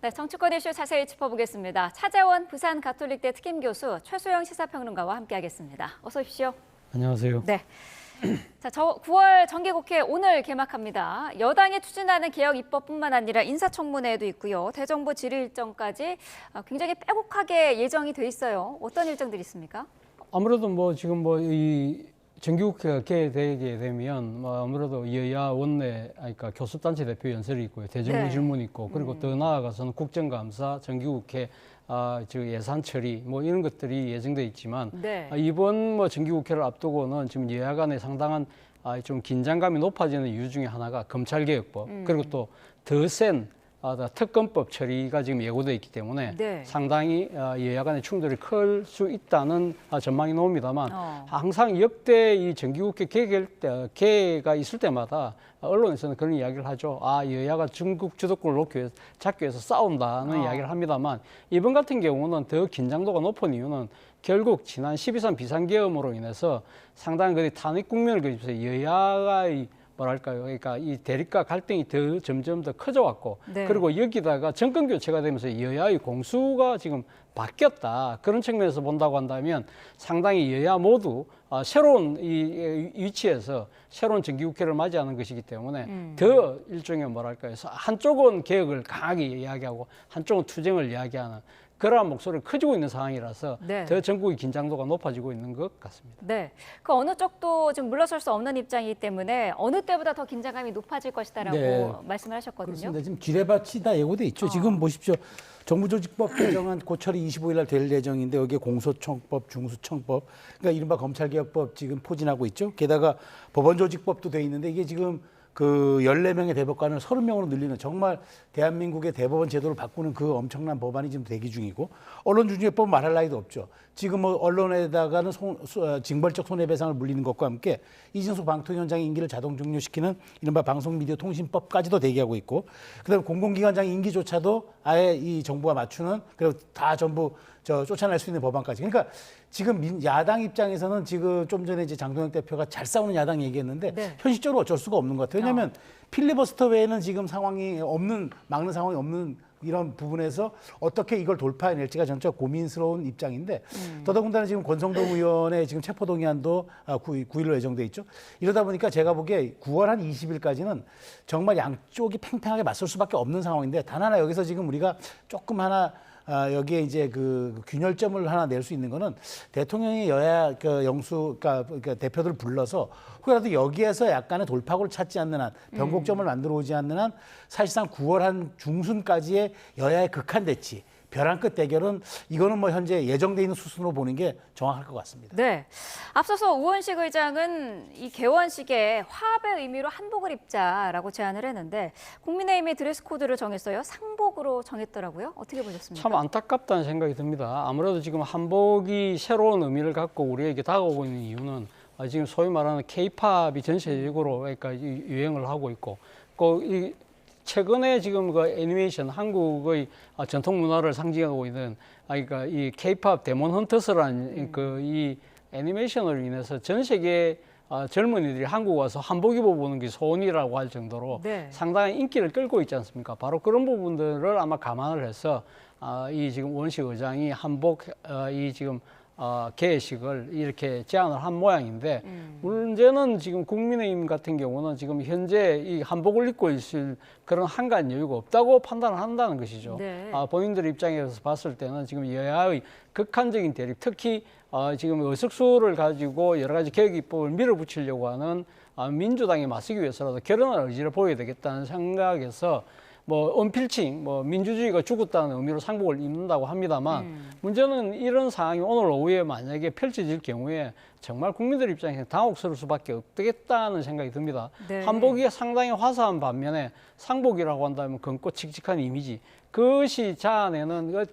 네, 정치권 이슈 자세히 짚어보겠습니다. 차재원 부산가톨릭대 특임교수 최소영 시사평론가와 함께하겠습니다. 어서 오십시오. 안녕하세요. 네. 자, 9월 정기국회 오늘 개막합니다. 여당이 추진하는 개혁 입법뿐만 아니라 인사청문회도 있고요. 대정부 질의 일정까지 굉장히 빼곡하게 예정이 돼 있어요. 어떤 일정들이 있습니까? 아무래도 지금 이 정기국회가 개회되게 되면 아무래도 여야 원내, 그러니까 교섭단체 대표 연설이 있고요. 대정부 네. 질문이 있고, 그리고 더 나아가서는 국정감사, 정기국회, 예산 처리 이런 것들이 예정돼 있지만 네. 이번 정기국회를 앞두고는 지금 여야 간에 상당한 좀 긴장감이 높아지는 이유 중에 하나가 검찰개혁법, 그리고 또 더 센 특검법 처리가 지금 예고돼 있기 때문에 네. 상당히 여야 간의 충돌이 클 수 있다는 전망이 나옵니다만 항상 역대 이 정기국회 개회가 있을 때마다 언론에서는 그런 이야기를 하죠. 여야가 중국 주도권을 잡기 위해서 싸운다는 이야기를 합니다만 이번 같은 경우는 더 긴장도가 높은 이유는 결국 지난 12.3 비상계엄으로 인해서 상당히 그 탄핵 국면을 거치면서 여야가 그러니까 이 대립과 갈등이 점점 더 커져 왔고, 네. 그리고 여기다가 정권 교체가 되면서 여야의 공수가 지금 바뀌었다. 그런 측면에서 본다고 한다면 상당히 여야 모두 새로운 이 위치에서 새로운 정기국회를 맞이하는 것이기 때문에 더 일종의 한쪽은 개혁을 강하게 이야기하고 한쪽은 투쟁을 이야기하는 그러한 목소리가 커지고 있는 상황이라서 네. 더 전국의 긴장도가 높아지고 있는 것 같습니다. 네, 그 어느 쪽도 지금 물러설 수 없는 입장이기 때문에 어느 때보다 더 긴장감이 높아질 것이다라고 네. 말씀을 하셨거든요. 그렇습니다. 지금 지뢰밭이 다 예고돼 있죠. 지금 보십시오. 정부조직법 개정안 고철이 25일 날 될 예정인데 여기에 공소청법, 중수청법, 그러니까 이른바 검찰개혁법 지금 포진하고 있죠. 게다가 법원조직법도 돼 있는데 이게 지금 그 14명의 대법관을 30명으로 늘리는 정말 대한민국의 대법원 제도를 바꾸는 그 엄청난 법안이 지금 대기 중이고, 언론중재법 말할 나위도 없죠. 지금 언론에다가는 징벌적 손해배상을 물리는 것과 함께 이진숙 방통위원장의 임기를 자동 종료시키는 이른바 방송미디어통신법까지도 대기하고 있고, 그다음에 공공기관장 임기조차도 아예 이 정부가 맞추는, 그리고 다 전부 쫓아낼 수 있는 법안까지. 그러니까 지금 야당 입장에서는 지금 좀 전에 이제 장동혁 대표가 잘 싸우는 야당 얘기했는데 네. 현실적으로 어쩔 수가 없는 것 같아요. 왜냐하면 필리버스터 외에는 지금 막는 상황이 없는 이런 부분에서 어떻게 이걸 돌파해낼지가 전적 고민스러운 입장인데, 더더군다나 지금 권성동 의원의 지금 체포동의안도 9일로 예정돼 있죠. 이러다 보니까 제가 보기에 9월 한 20일까지는 정말 양쪽이 팽팽하게 맞설 수밖에 없는 상황인데, 단 하나 여기서 지금 우리가 조금 하나 여기에 이제 그 균열점을 하나 낼 수 있는 거는 대통령이 여야 그러니까 대표들 불러서 혹여라도 여기에서 약간의 돌파구를 찾지 않는 한, 변곡점을 만들어 오지 않는 한 사실상 9월 한 중순까지의 여야의 극한 대치, 벼랑 끝 대결은 이거는 현재 예정돼 있는 수순으로 보는 게 정확할 것 같습니다. 네. 앞서서 우원식 의장은 이 개원식에 화합의 의미로 한복을 입자라고 제안을 했는데 국민의힘이 드레스 코드를 정했어요. 상복으로 정했더라고요. 어떻게 보셨습니까? 참 안타깝다는 생각이 듭니다. 아무래도 지금 한복이 새로운 의미를 갖고 우리에게 다가오고 있는 이유는 지금 소위 말하는 K-팝이 전 세계적으로 그러니까 유행을 하고 있고, 이 최근에 지금 그 애니메이션, 한국의 전통 문화를 상징하고 있는 그러니까 이 K-팝 데몬 헌터스라는 이 애니메이션으로 인해서 전 세계 젊은이들이 한국 와서 한복 입어보는 게 소원이라고 할 정도로 네. 상당히 인기를 끌고 있지 않습니까? 바로 그런 부분들을 아마 감안을 해서 이 지금 원식 의장이 한복 이 지금 개회식을 이렇게 제안을 한 모양인데, 문제는 지금 국민의힘 같은 경우는 지금 현재 이 한복을 입고 있을 그런 한가한 여유가 없다고 판단을 한다는 것이죠. 네. 본인들 입장에서 봤을 때는 지금 여야의 극한적인 대립, 특히 지금 의석수를 가지고 여러 가지 개혁 입법을 밀어붙이려고 하는 민주당에 맞서기 위해서라도 결연한 의지를 보여야 되겠다는 생각에서 언필칭, 민주주의가 죽었다는 의미로 상복을 입는다고 합니다만, 문제는 이런 상황이 오늘 오후에 만약에 펼쳐질 경우에 정말 국민들 입장에서 당혹스러울 수밖에 없겠다는 생각이 듭니다. 네. 한복이 상당히 화사한 반면에 상복이라고 한다면 검고 칙칙한 이미지, 그것이 자아내는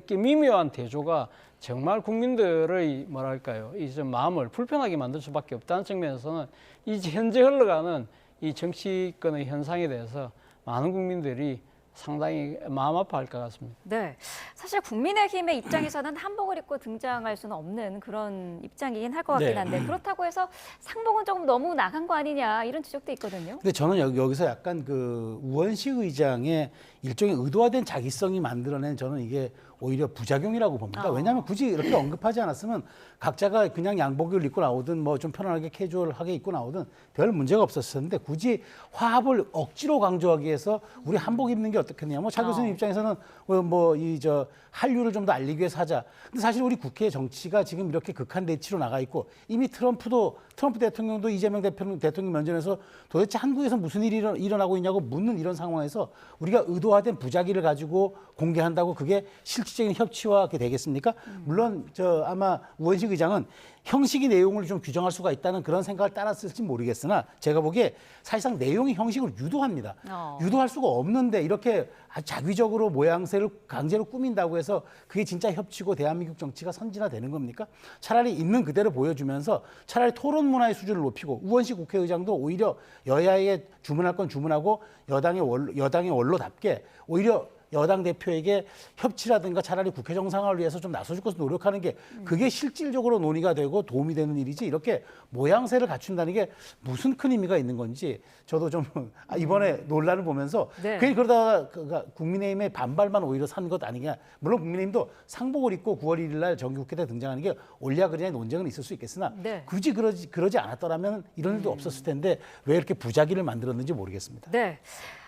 미묘한 대조가 정말 국민들의 이 마음을 불편하게 만들 수밖에 없다는 측면에서는 이 현재 흘러가는 이 정치권의 현상에 대해서 많은 국민들이 상당히 마음 아파할 것 같습니다. 네, 사실 국민의힘의 입장에서는 한복을 입고 등장할 수는 없는 그런 입장이긴 할 것 같긴 네. 한데 그렇다고 해서 상복은 조금 너무 나간 거 아니냐 이런 지적도 있거든요. 근데 저는 여기서 약간 그 우원식 의장의 일종의 의도화된 자기성이 만들어낸 저는 이게 오히려 부작용이라고 봅니다. 왜냐하면 굳이 이렇게 언급하지 않았으면 각자가 그냥 양복을 입고 나오든 뭐 좀 편안하게 캐주얼하게 입고 나오든 별 문제가 없었을 텐데 굳이 화합을 억지로 강조하기 위해서 우리 한복 입는 게 어떻겠냐. 뭐 차 교수님 입장에서는 뭐 이 저 한류를 좀 더 알리기 위해서 하자. 근데 사실 우리 국회 정치가 지금 이렇게 극한 대치로 나가 있고 이미 트럼프 대통령도 이재명 대통령 면전에서 도대체 한국에서 무슨 일이 일어나고 있냐고 묻는 이런 상황에서 우리가 의도화된 부작위를 가지고 공개한다고 그게 실질적인 협치화 되겠습니까? 물론 아마 우원식 의장은 형식이 내용을 좀 규정할 수가 있다는 그런 생각을 따랐을지 모르겠으나 제가 보기에 사실상 내용이 형식을 유도합니다. 유도할 수가 없는데 이렇게 아주 자기적으로 모양새를 강제로 꾸민다고 해서 그게 진짜 협치고 대한민국 정치가 선진화되는 겁니까? 차라리 있는 그대로 보여주면서 차라리 토론 문화의 수준을 높이고 우원식 국회의장도 오히려 여야에 주문할 건 주문하고 여당의 원로답게 오히려 여당 대표에게 협치라든가 차라리 국회 정상화를 위해서 좀 나서줄 것을 노력하는 게 그게 실질적으로 논의가 되고 도움이 되는 일이지 이렇게 모양새를 갖춘다는 게 무슨 큰 의미가 있는 건지 저도 좀 이번에 논란을 보면서 네. 괜히 그러다가 국민의힘의 반발만 오히려 산 것 아니냐. 물론 국민의힘도 상복을 입고 9월 1일 날 정기국회 때 등장하는 게 옳냐 그르냐의 논쟁은 있을 수 있겠으나 네. 굳이 그러지 않았더라면 이런 일도 없었을 텐데 왜 이렇게 부작위를 만들었는지 모르겠습니다. 네.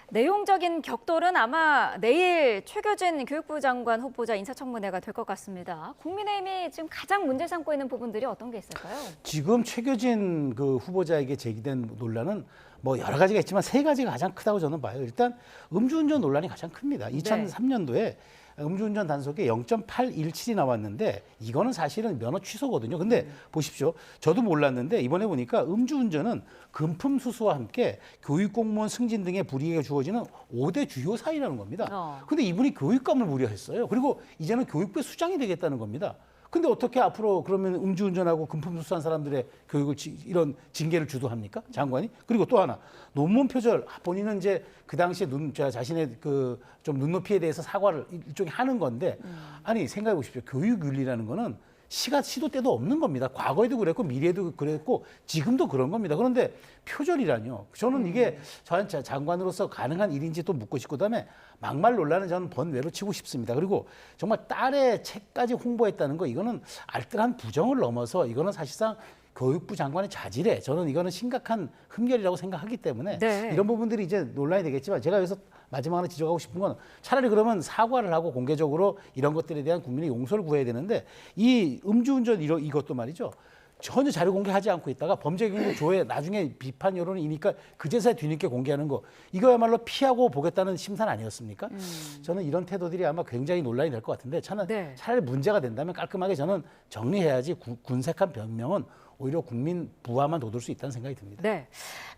내용적인 격돌은 아마 내일 최교진 교육부 장관 후보자 인사청문회가 될 것 같습니다. 국민의힘이 지금 가장 문제 삼고 있는 부분들이 어떤 게 있을까요? 지금 최교진 그 후보자에게 제기된 논란은 뭐 여러 가지가 있지만 세 가지가 가장 크다고 저는 봐요. 일단 음주운전 논란이 가장 큽니다. 2003년도에 음주운전 단속에 0.817이 나왔는데 이거는 사실은 면허 취소거든요. 근데 보십시오. 저도 몰랐는데 이번에 보니까 음주운전은 금품 수수와 함께 교육공무원 승진 등의 불이익에 주어지는 5대 주요 사유라는 겁니다. 근데 이분이 교육감을 무려했어요. 그리고 이제는 교육부의 수장이 되겠다는 겁니다. 근데 어떻게 앞으로 그러면 음주운전하고 금품 수수한 사람들의 교육을 이런 징계를 주도합니까? 장관이? 그리고 또 하나 논문 표절 본인은 이제 그 당시에 자신의 그 좀 눈높이에 대해서 사과를 일종의 하는 건데 아니 생각해 보십시오. 교육윤리라는 거는 시도 때도 없는 겁니다. 과거에도 그랬고 미래에도 그랬고 지금도 그런 겁니다. 그런데 표절이라뇨. 저는 이게 저한테 장관으로서 가능한 일인지 또 묻고 싶고 그다음에 막말 논란은 저는 번외로 치고 싶습니다. 그리고 정말 딸의 책까지 홍보했다는 거 이거는 알뜰한 부정을 넘어서 이거는 사실상 교육부 장관의 자질에 저는 이거는 심각한 흠결이라고 생각하기 때문에 네. 이런 부분들이 이제 논란이 되겠지만 제가 여기서 마지막으로 지적하고 싶은 건 차라리 그러면 사과를 하고 공개적으로 이런 것들에 대한 국민의 용서를 구해야 되는데 이 음주운전 이것도 말이죠. 전혀 자료 공개하지 않고 있다가 범죄경고 조회 나중에 비판 여론이 이니까 그제서야 뒤늦게 공개하는 거 이거야말로 피하고 보겠다는 심산 아니었습니까? 저는 이런 태도들이 아마 굉장히 논란이 될 것 같은데 차라리 문제가 된다면 깔끔하게 저는 정리해야지 군색한 변명은 오히려 국민 부하만 돋을 수 있다는 생각이 듭니다. 네.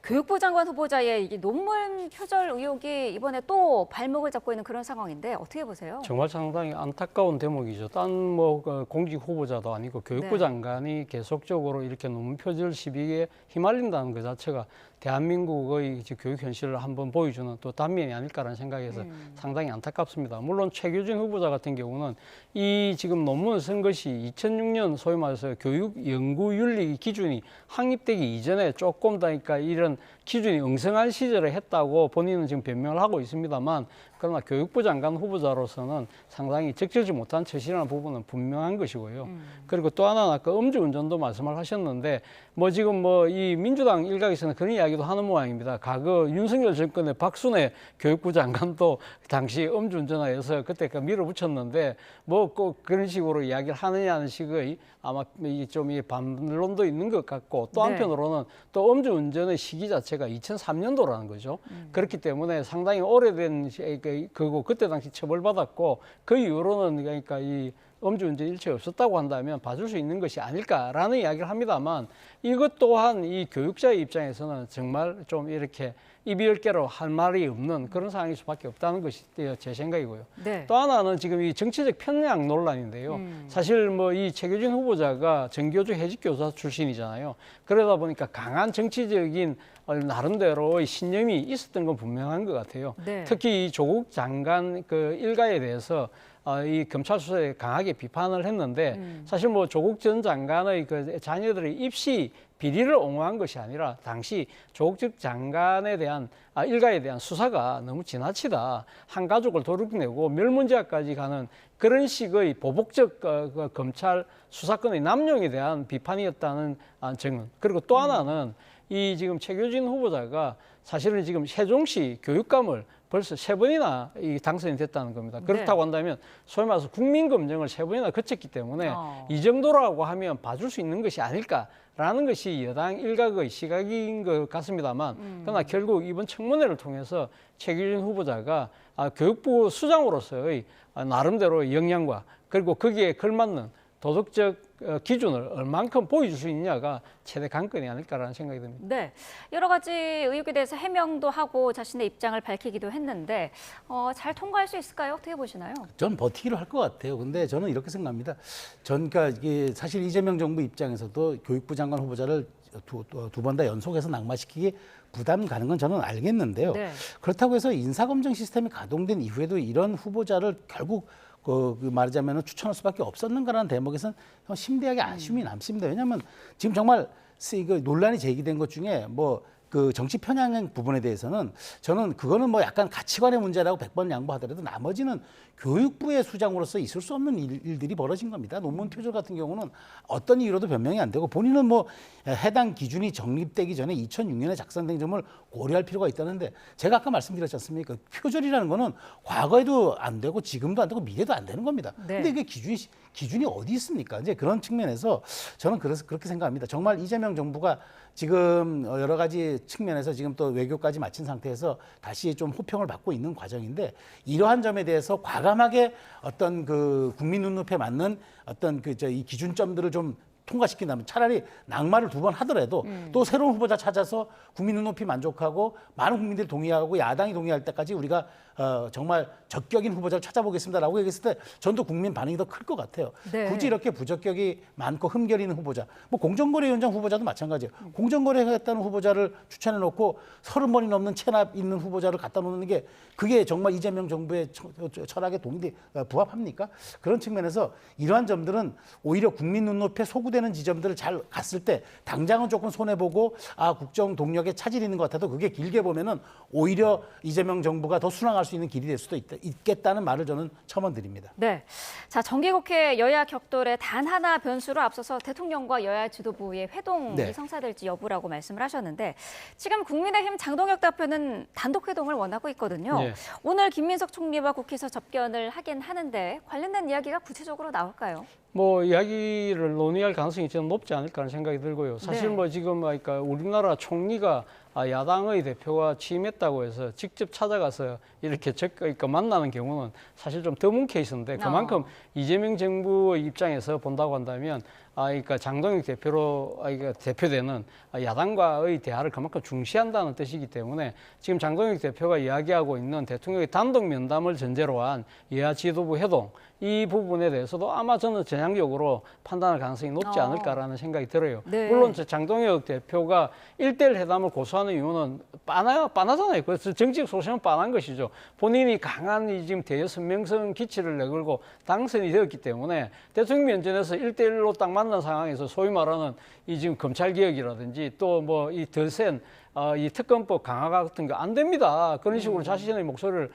교육부 장관 후보자의 이 논문 표절 의혹이 이번에 또 발목을 잡고 있는 그런 상황인데 어떻게 보세요? 정말 상당히 안타까운 대목이죠. 딴 뭐 공직 후보자도 아니고 교육부 네. 장관이 계속적으로 이렇게 논문 표절 시비에 휘말린다는 것 자체가 대한민국의 이제 교육 현실을 한번 보여주는 또 단면이 아닐까라는 생각에서 상당히 안타깝습니다. 물론 최규진 후보자 같은 경우는 이 지금 논문을 쓴 것이 2006년 소위 말해서 교육 연구 윤리 기준이 확립되기 이전에 조금 더 그러니까 이런 기준이 응성한 시절에 했다고 본인은 지금 변명을 하고 있습니다만 그러나 교육부 장관 후보자로서는 상당히 적절치 못한 처신이라는 부분은 분명한 것이고요. 그리고 또 하나는 아까 음주운전도 말씀을 하셨는데 뭐 지금 뭐 이 민주당 일각에서는 그런 이야기도 하는 모양입니다. 과거 윤석열 정권의 박순애 교육부 장관도 당시 음주운전하여서 그때 밀어붙였는데 뭐 꼭 그런 식으로 이야기를 하느냐는 식의 아마 좀 이 반론도 있는 것 같고 또 한편으로는 또 음주운전의 시기 자체가 2003년도라는 거죠. 그렇기 때문에 상당히 오래된 그거 그때 당시 처벌받았고 그 이후로는 그러니까 이 음주운전 일체 없었다고 한다면 봐줄 수 있는 것이 아닐까라는 이야기를 합니다만 이것 또한 이 교육자의 입장에서는 정말 좀 이렇게 입이 열 개로 할 말이 없는 그런 상황일 수밖에 없다는 것이 제 생각이고요. 네. 또 하나는 지금 이 정치적 편향 논란인데요. 사실 뭐 이 최규진 후보자가 정교조 해직교사 출신이잖아요. 그러다 보니까 강한 정치적인 나름대로의 신념이 있었던 건 분명한 것 같아요. 네. 특히 이 조국 장관 그 일가에 대해서 이 검찰 수사에 강하게 비판을 했는데 사실 뭐 조국 전 장관의 그 자녀들의 입시 비리를 옹호한 것이 아니라 당시 조국 전 장관에 대한 일가에 대한 수사가 너무 지나치다. 한 가족을 도륙내고 멸문제화까지 가는 그런 식의 보복적 그 검찰 수사권의 남용에 대한 비판이었다는 증언. 그리고 또 하나는 이 지금 최규진 후보자가 사실은 지금 세종시 교육감을 벌써 3번이나 이 당선이 됐다는 겁니다. 그렇다고 한다면 소위 말해서 국민검증을 3번이나 거쳤기 때문에 이 정도라고 하면 봐줄 수 있는 것이 아닐까라는 것이 여당 일각의 시각인 것 같습니다만 그러나 결국 이번 청문회를 통해서 최규진 후보자가 교육부 수장으로서의 나름대로의 역량과 그리고 거기에 걸맞는 도덕적 기준을 얼만큼 보여줄 수 있느냐가 최대 관건이 아닐까라는 생각이 듭니다. 네, 여러 가지 의혹에 대해서 해명도 하고 자신의 입장을 밝히기도 했는데 잘 통과할 수 있을까요? 어떻게 보시나요? 전 버티기로 할 것 같아요. 근데 저는 이렇게 생각합니다. 그러니까 이게 사실 이재명 정부 입장에서도 교육부 장관 후보자를 두 번 다 연속해서 낙마시키기 부담 가는 건 저는 알겠는데요. 네. 그렇다고 해서 인사검증 시스템이 가동된 이후에도 이런 후보자를 결국 말하자면 추천할 수밖에 없었는가라는 대목에서는 심대하게 아쉬움이 남습니다. 왜냐하면 지금 정말 논란이 제기된 것 중에 그 정치 편향 부분에 대해서는 저는 그거는 뭐 약간 가치관의 문제라고 100번 양보하더라도 나머지는 교육부의 수장으로서 있을 수 없는 일들이 벌어진 겁니다. 논문 표절 같은 경우는 어떤 이유로도 변명이 안 되고 본인은 뭐 해당 기준이 정립되기 전에 2006년에 작성된 점을 고려할 필요가 있다는데 제가 아까 말씀드렸지 않습니까? 표절이라는 거는 과거에도 안 되고 지금도 안 되고 미래도 안 되는 겁니다. 네. 근데 이게 기준이 어디 있습니까? 이제 그런 측면에서 저는 그렇게 생각합니다. 정말 이재명 정부가 지금 여러 가지 측면에서 지금 또 외교까지 마친 상태에서 다시 좀 호평을 받고 있는 과정인데 이러한 점에 대해서 과감하게 어떤 그 국민 눈높이에 맞는 어떤 이 기준점들을 좀 통과시킨다면 차라리 낙마를 2번 하더라도 또 새로운 후보자 찾아서 국민 눈높이 만족하고 많은 국민들이 동의하고 야당이 동의할 때까지 우리가 정말 적격인 후보자를 찾아보겠습니다라고 얘기했을 때 전도 국민 반응이 더 클 것 같아요. 네. 굳이 이렇게 부적격이 많고 흠결 있는 후보자, 뭐 공정거래위원장 후보자도 마찬가지예요. 공정거래하겠다는 후보자를 추천해놓고 30번이 넘는 체납 있는 후보자를 갖다 놓는 게 그게 정말 이재명 정부의 철학에 부합합니까? 그런 측면에서 이러한 점들은 오히려 국민 눈높이에 소구되는 지점들을 잘 갔을 때 당장은 조금 손해보고 국정 동력에 차질이 있는 것 같아도 그게 길게 보면은 오히려 이재명 정부가 더 순항할 수 있는 길이 될 수도 있겠다는 말을 저는 첨언드립니다. 네. 자, 정기국회 여야 격돌에 단 하나 변수로 앞서서 대통령과 여야 지도부의 회동이 네. 성사될지 여부라고 말씀을 하셨는데 지금 국민의힘 장동혁 대표는 단독 회동을 원하고 있거든요. 네. 오늘 김민석 총리와 국회에서 접견을 하긴 하는데 관련된 이야기가 구체적으로 나올까요? 뭐 이야기를 논의할 가능성이 저는 높지 않을까 하는 생각이 들고요. 사실 네. 뭐 지금 그러니까 우리나라 총리가 야당의 대표가 취임했다고 해서 직접 찾아가서 이렇게 그러니까 만나는 경우는 사실 좀 드문 케이스인데 그만큼 이재명 정부의 입장에서 본다고 한다면 그러니까 장동혁 대표로 그러니까 대표되는 야당과의 대화를 그만큼 중시한다는 뜻이기 때문에 지금 장동혁 대표가 이야기하고 있는 대통령의 단독 면담을 전제로 한 여야 지도부 회동 이 부분에 대해서도 아마 저는 전향적으로 판단할 가능성이 높지 않을까라는 생각이 들어요. 네. 물론 장동혁 대표가 1대1 회담을 고수하는 이유는 빤하잖아요. 그래서 정치적 소신은 빤한 것이죠. 본인이 강한 지금 대여 선명성 기치를 내걸고 당선이 되었기 때문에 대통령 면전에서 1대1로 딱 만난 상황에서 소위 말하는 이 지금 검찰 개혁이라든지 또 뭐 이 더 센 이 특검법 강화 같은 거 안 됩니다. 그런 식으로 자신의 목소리를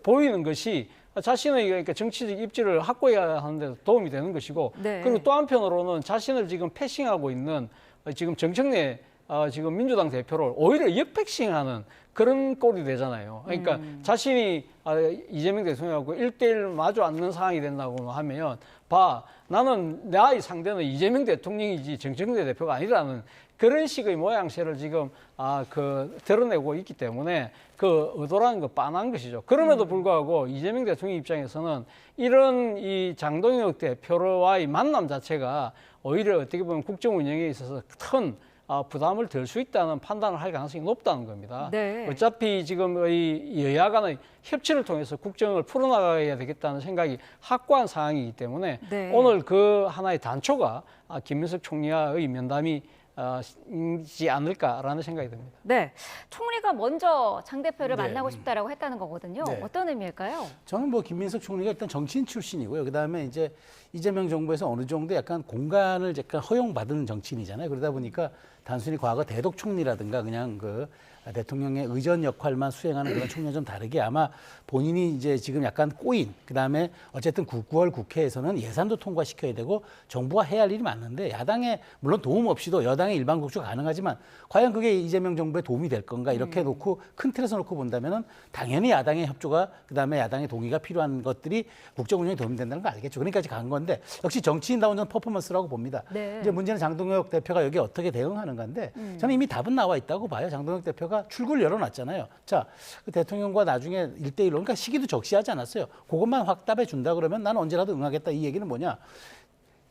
보이는 것이 자신의 그러니까 정치적 입지를 확보해야 하는데 도움이 되는 것이고 네. 그리고 또 한편으로는 자신을 지금 패싱하고 있는 지금 정청래 지금 민주당 대표를 오히려 역패싱하는 그런 꼴이 되잖아요. 그러니까 자신이 이재명 대통령하고 1대1 마주 앉는 상황이 된다고 하면 나는 나의 상대는 이재명 대통령이지 정청래 대표가 아니라는 그런 식의 모양새를 지금 드러내고 있기 때문에 그 의도라는 거 빤한 것이죠. 그럼에도 불구하고 이재명 대통령 입장에서는 이런 이 장동혁 대표와의 만남 자체가 오히려 어떻게 보면 국정 운영에 있어서 큰 부담을 덜 수 있다는 판단을 할 가능성이 높다는 겁니다. 네. 어차피 지금 이 여야 간의 협치를 통해서 국정을 풀어나가야 되겠다는 생각이 확고한 상황이기 때문에 네. 오늘 그 하나의 단초가 김민석 총리와의 면담이 이지 않을까라는 생각이 듭니다. 네, 총리가 먼저 장 대표를 네. 만나고 싶다라고 했다는 거거든요. 네. 어떤 의미일까요? 저는 뭐 김민석 총리가 일단 정치인 출신이고요. 그다음에 이제 이재명 정부에서 어느 정도 약간 공간을 약간 허용받은 정치인이잖아요. 그러다 보니까 단순히 과거 대독 총리라든가 그냥 그 대통령의 의전 역할만 수행하는 그런 총리와 좀 다르게 아마 본인이 이제 지금 약간 꼬인 그다음에 어쨌든 9월 국회에서는 예산도 통과시켜야 되고 정부가 해야 할 일이 많은데 야당에 물론 도움 없이도 여당의 일반 국주가 가능하지만 과연 그게 이재명 정부에 도움이 될 건가 이렇게 놓고 큰 틀에서 놓고 본다면은 당연히 야당의 협조가 그다음에 야당의 동의가 필요한 것들이 국정 운영에 도움이 된다는 걸 알겠죠. 그러니까지 간 건데 역시 정치인다운 전 퍼포먼스라고 봅니다. 네. 이제 문제는 장동혁 대표가 여기에 어떻게 대응하는 건데 저는 이미 답은 나와 있다고 봐요. 장동혁 대표가 출구를 열어놨잖아요. 자, 그 대통령과 나중에 1대1로 그러니까 시기도 적시하지 않았어요. 그것만 확답해 준다 그러면 나는 언제라도 응하겠다. 이 얘기는 뭐냐?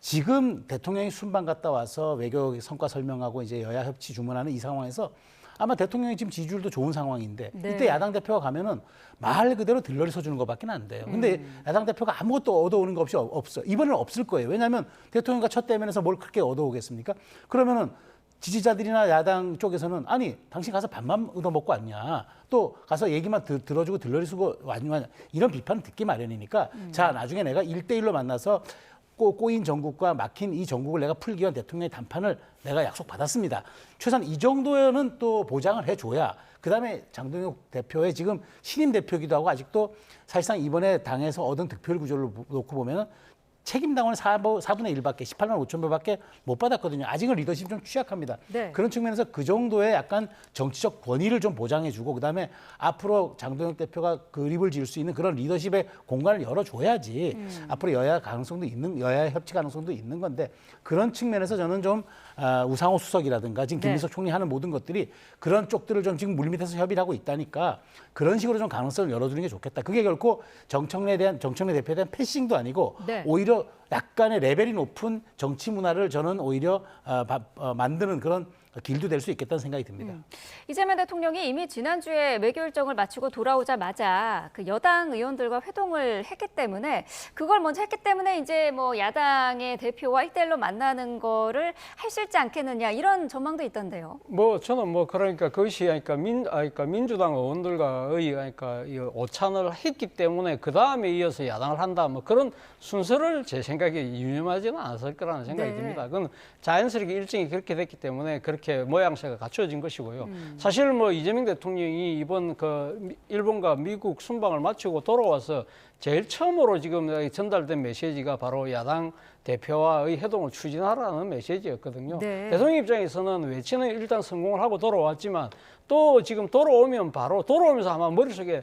지금 대통령이 순방 갔다 와서 외교 성과 설명하고 이제 여야 협치 주문하는 이 상황에서 아마 대통령이 지금 지지율도 좋은 상황인데 네. 이때 야당 대표가 가면은 말 그대로 들러리 서주는 것밖에 안 돼요. 근데 야당 대표가 아무것도 얻어오는 것 없이 없어. 이번에는 없을 거예요. 왜냐하면 대통령과 첫 대면에서 뭘 그렇게 얻어오겠습니까? 그러면은 지지자들이나 야당 쪽에서는 아니 당신 가서 밥만 얻어먹고 왔냐 또 가서 얘기만 들어주고 들러리 쓰고 왔냐 이런 비판을 듣기 마련이니까 자 나중에 내가 1대1로 만나서 꼬인 정국과 막힌 이 정국을 내가 풀기 위한 대통령의 담판을 내가 약속받았습니다. 최소한 이 정도는 또 보장을 해줘야 그다음에 장동혁 대표의 지금 신임 대표이기도 하고 아직도 사실상 이번에 당에서 얻은 득표율 구조를 놓고 보면은 책임당원은 4분의 1밖에 18만 5천 표밖에 못 받았거든요. 아직은 리더십이 좀 취약합니다. 네. 그런 측면에서 그 정도의 약간 정치적 권위를 좀 보장해주고 그다음에 앞으로 장동혁 대표가 그립을 지을 수 있는 그런 리더십의 공간을 열어줘야지 앞으로 여야 가능성도 있는 여야 협치 가능성도 있는 건데 그런 측면에서 저는 좀 우상호 수석이라든가 지금 네. 김민석 총리 하는 모든 것들이 그런 쪽들을 좀 지금 물밑에서 협의를 하고 있다니까 그런 식으로 좀 가능성을 열어두는 게 좋겠다. 그게 결코 정청래 대표에 대한 패싱도 아니고 네. 오히려 약간의 레벨이 높은 정치 문화를 저는 오히려 만드는 그런 길도 될 수 있겠다는 생각이 듭니다. 이재명 대통령이 이미 지난주에 외교 일정을 마치고 돌아오자마자 그 여당 의원들과 회동을 했기 때문에 그걸 먼저 했기 때문에 이제 뭐 야당의 대표와 1대1로 만나는 거를 할 수 있지 않겠느냐 이런 전망도 있던데요. 뭐 저는 뭐 그러니까 그것이 그러니까 민주당 의원들과의 그러니까 이 오찬을 했기 때문에 그 다음에 이어서 야당을 한다 뭐 그런 순서를 제 생각에 유념하지는 않았을 거라는 생각이 네. 듭니다. 그건 자연스럽게 일정이 그렇게 됐기 때문에 그렇게 모양새가 갖춰진 것이고요. 사실 뭐 이재명 대통령이 이번 그 일본과 미국 순방을 마치고 돌아와서 제일 처음으로 지금 전달된 메시지가 바로 야당 대표와의 회동을 추진하라는 메시지였거든요. 네. 대통령 입장에서는 외치는 일단 성공을 하고 돌아왔지만 또 지금 돌아오면서 아마 머릿속에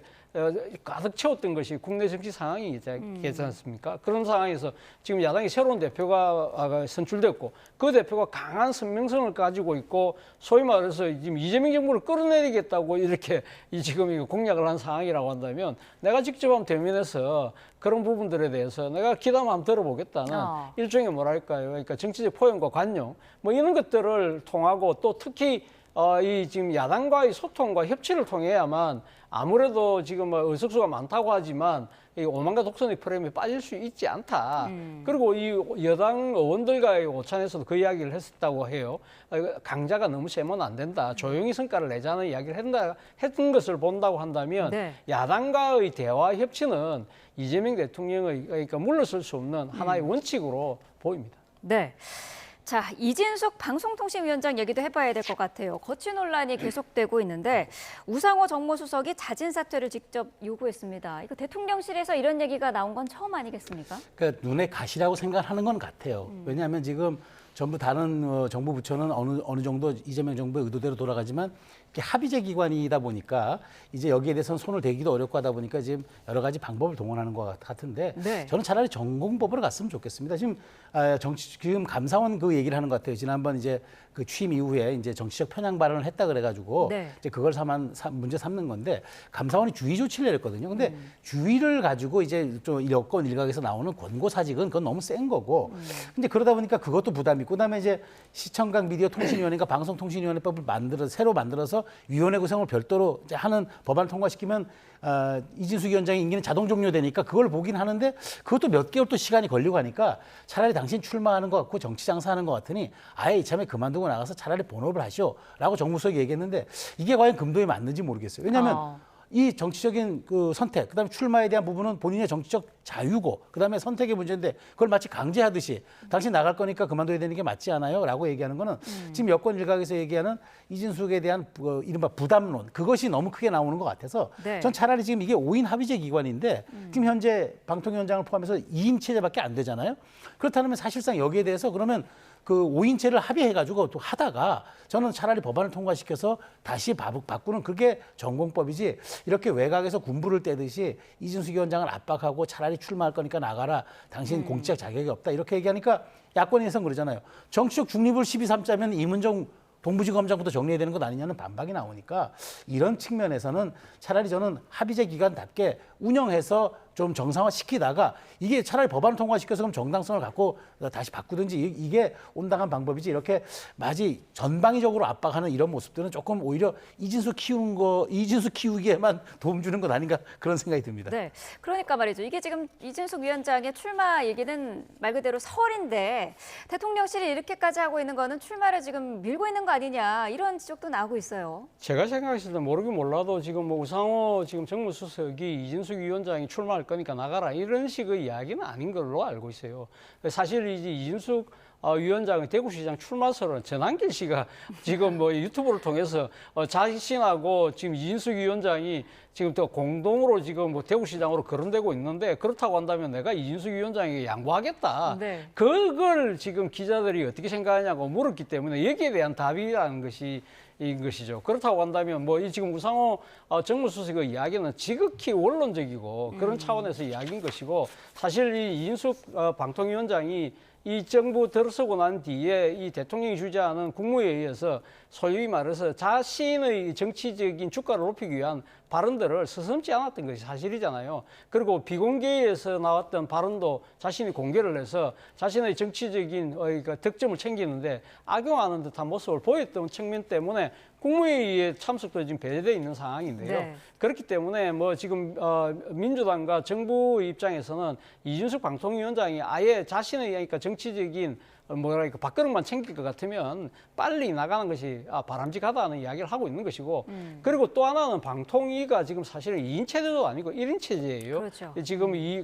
가득 채웠던 것이 국내 정치 상황이 있지 않습니까? 그런 상황에서 지금 야당이 새로운 대표가 선출됐고 그 대표가 강한 선명성을 가지고 있고 소위 말해서 지금 이재명 정부를 끌어내리겠다고 이렇게 지금 공약을 한 상황이라고 한다면 내가 직접 한번 대면해서 그런 부분들에 대해서 내가 기담 한번 들어보겠다는 일종의 뭐랄까요? 그러니까 정치적 포용과 관용 뭐 이런 것들을 통하고 또 특히 이 지금 야당과의 소통과 협치를 통해야만 아무래도 지금 뭐 의석수가 많다고 하지만 이 오만과 독선의 프레임에 빠질 수 있지 않다. 그리고 이 여당 의원들과의 오찬에서도 그 이야기를 했었다고 해요. 강자가 너무 세면 안 된다. 조용히 성과를 내자는 이야기를 했던 것을 본다고 한다면 네. 야당과의 대화 협치는 이재명 대통령의 그러니까 물러설 수 없는 하나의 원칙으로 보입니다. 네. 자, 이진숙 방송통신위원장 얘기도 해봐야 될 것 같아요. 거취 논란이 계속되고 있는데 우상호 정무수석이 자진 사퇴를 직접 요구했습니다. 이거 대통령실에서 이런 얘기가 나온 건 처음 아니겠습니까? 그러니까 눈에 가시라고 생각하는 건 같아요. 왜냐하면 지금 전부 다른 정부 부처는 어느 정도 이재명 정부의 의도대로 돌아가지만 이게 합의제 기관이다 보니까 이제 여기에 대해서는 손을 대기도 어렵고 하다 보니까 지금 여러 가지 방법을 동원하는 것 같은데 네. 저는 차라리 전공법으로 갔으면 좋겠습니다. 지금 지금 감사원 그 얘기를 하는 것 같아요. 지난번 이제 그 취임 이후에 이제 정치적 편향 발언을 했다 그래가지고 네. 이제 그걸 문제 삼는 건데 감사원이 주의 조치를 내렸거든요. 근데 주의를 가지고 이제 좀 여권 일각에서 나오는 권고 사직은 그건 너무 센 거고. 근데 그러다 보니까 그것도 부담이 부담이 있고 그다음에 이제 시청각 미디어 통신위원회가 방송통신위원회법을 새로 만들어서 위원회 구성을 별도로 이제 하는 법안을 통과시키면 이진숙 위원장의 임기는 자동 종료되니까 그걸 보긴 하는데 그것도 몇 개월 또 시간이 걸리고 하니까 차라리 당신 출마하는 것 같고 정치 장사하는 것 같으니 아예 이참에 그만두고 나가서 차라리 본업을 하시오라고 정무수석이 얘기했는데 이게 과연 금도에 맞는지 모르겠어요. 왜냐하면 이 정치적인 그 선택, 그다음에 출마에 대한 부분은 본인의 정치적 자유고, 그다음에 선택의 문제인데 그걸 마치 강제하듯이 당신 나갈 거니까 그만둬야 되는 게 맞지 않아요?라고 얘기하는 거는 지금 여권 일각에서 얘기하는 이진숙에 대한 이른바 부담론 그것이 너무 크게 나오는 것 같아서 네. 전 차라리 지금 이게 5인 합의제 기관인데 지금 현재 방통위원장을 포함해서 2인 체제밖에 안 되잖아요. 그렇다면 사실상 여기에 대해서 그러면 그 5인체를 합의해가지고 또 하다가 저는 차라리 법안을 통과시켜서 다시 바꾸는 그게 전공법이지 이렇게 외곽에서 군부를 떼듯이 이진숙 위원장을 압박하고 차라리 출마할 거니까 나가라. 당신 공직적 자격이 없다. 이렇게 얘기하니까 야권에서는 그러잖아요. 정치적 중립을 12.3자면 이문정 동부지검장부터 정리해야 되는 것 아니냐는 반박이 나오니까 이런 측면에서는 차라리 저는 합의제 기관답게 운영해서 좀 정상화시키다가 이게 차라리 법안을 통과시켜서 그럼 정당성을 갖고 다시 바꾸든지 이게 온당한 방법이지 이렇게 마치 전방위적으로 압박하는 이런 모습들은 조금 오히려 이진숙 키우기에만 도움 주는 것 아닌가 그런 생각이 듭니다. 네, 그러니까 말이죠. 이게 지금 이진숙 위원장의 출마 얘기는 말 그대로 설인데 대통령실이 이렇게까지 하고 있는 거는 출마를 지금 밀고 있는 거 아니냐 이런 지적도 나오고 있어요. 제가 생각했을 때 모르긴 몰라도 지금 뭐 우상호 지금 정무수석이 이진숙 위원장이 출마할 거니까 나가라 이런 식의 이야기는 아닌 걸로 알고 있어요. 사실 이제 이진숙 위원장의 대구시장 출마설은 전한길 씨가 지금 뭐 유튜브를 통해서 자신하고 지금 이진숙 위원장이 지금 또 공동으로 지금 뭐 대구시장으로 거론되고 있는데 그렇다고 한다면 내가 이진숙 위원장에게 양보하겠다. 네. 그걸 지금 기자들이 어떻게 생각하냐고 물었기 때문에 여기에 대한 답이라는 것이 인 것이죠. 그렇다고 한다면 뭐 이 지금 우상호 정무수석의 이야기는 지극히 원론적이고 그런 차원에서 이야기인 것이고 사실 이 이인숙 방통위원장이 이 정부 들어서고 난 뒤에 이 대통령이 주재하는 국무회의에서 소위 말해서 자신의 정치적인 주가를 높이기 위한 발언들을 서슴지 않았던 것이 사실이잖아요. 그리고 비공개에서 나왔던 발언도 자신이 공개를 해서 자신의 정치적인 득점을 챙기는데 악용하는 듯한 모습을 보였던 측면 때문에 국무회의에 참석도 지금 배제되어 있는 상황인데요. 네. 그렇기 때문에 뭐 지금 민주당과 정부 입장에서는 이준석 방통위원장이 아예 자신의 그러니까 정치적인 뭐랄까 밥그릇만 챙길 것 같으면 빨리 나가는 것이 바람직하다는 이야기를 하고 있는 것이고 그리고 또 하나는 방통위가 지금 사실은 2인 체제도 아니고 1인 체제예요. 그렇죠. 지금 이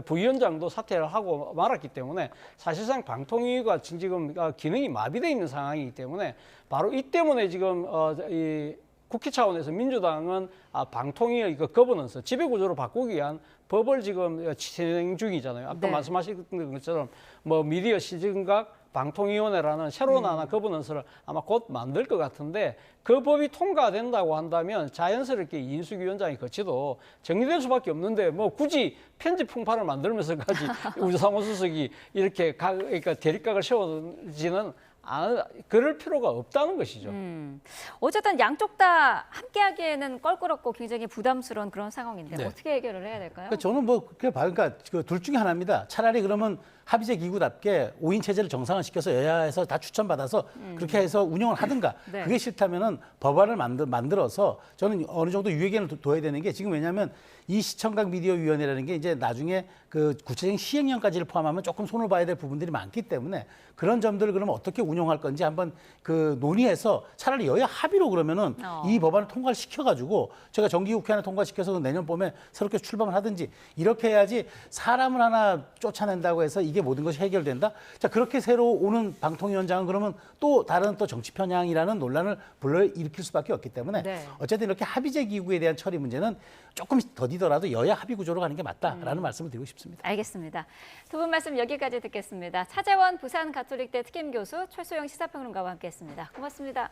부위원장도 사퇴를 하고 말았기 때문에 사실상 방통위가 지금 기능이 마비되어 있는 상황이기 때문에 바로 이 때문에 지금 이 국회 차원에서 민주당은 방통위의 거버넌스, 지배구조로 바꾸기 위한 법을 지금 진행 중이잖아요. 아까 네. 말씀하신 것처럼 뭐 미디어 시정각 방통위원회라는 새로운 하나 거버넌스를 아마 곧 만들 것 같은데 그 법이 통과된다고 한다면 자연스럽게 이인숙 위원장의 거치도 정리될 수밖에 없는데 뭐 굳이 편집 풍파를 만들면서까지 우상호 수석이 이렇게 그러니까 대립각을 세워지는 그럴 필요가 없다는 것이죠. 어쨌든 양쪽 다 함께하기에는 껄끄럽고 굉장히 부담스러운 그런 상황인데 네. 어떻게 해결을 해야 될까요? 그러니까 저는 뭐 그렇게 봐요. 그러니까 그 둘 중에 하나입니다. 차라리 그러면 합의제 기구답게 5인 체제를 정상화시켜서 여야에서 다 추천받아서 그렇게 해서 운영을 하든가 네. 그게 싫다면은 법안을 만들어서 저는 어느 정도 유예기간을 둬야 되는 게 지금 왜냐하면 이 시청각 미디어 위원회라는 게 이제 나중에 그 구체적인 시행령까지를 포함하면 조금 손을 봐야 될 부분들이 많기 때문에 그런 점들을 그러면 어떻게 운영할 건지 한번 그 논의해서 차라리 여야 합의로 그러면은 이 법안을 통과를 시켜가지고 제가 정기국회 하나 통과시켜서 내년 봄에 새롭게 출범을 하든지 이렇게 해야지 사람을 하나 쫓아낸다고 해서 이게 모든 것이 해결된다. 자 그렇게 새로 오는 방통위원장은 그러면 또 다른 또 정치 편향이라는 논란을 불러일으킬 수밖에 없기 때문에 네. 어쨌든 이렇게 합의제 기구에 대한 처리 문제는 조금 더디더라도 여야 합의 구조로 가는 게 맞다라는 말씀을 드리고 싶습니다. 알겠습니다. 두 분 말씀 여기까지 듣겠습니다. 차재원 부산 가톨릭대 특임교수 최소영 시사평론가와 함께했습니다. 고맙습니다.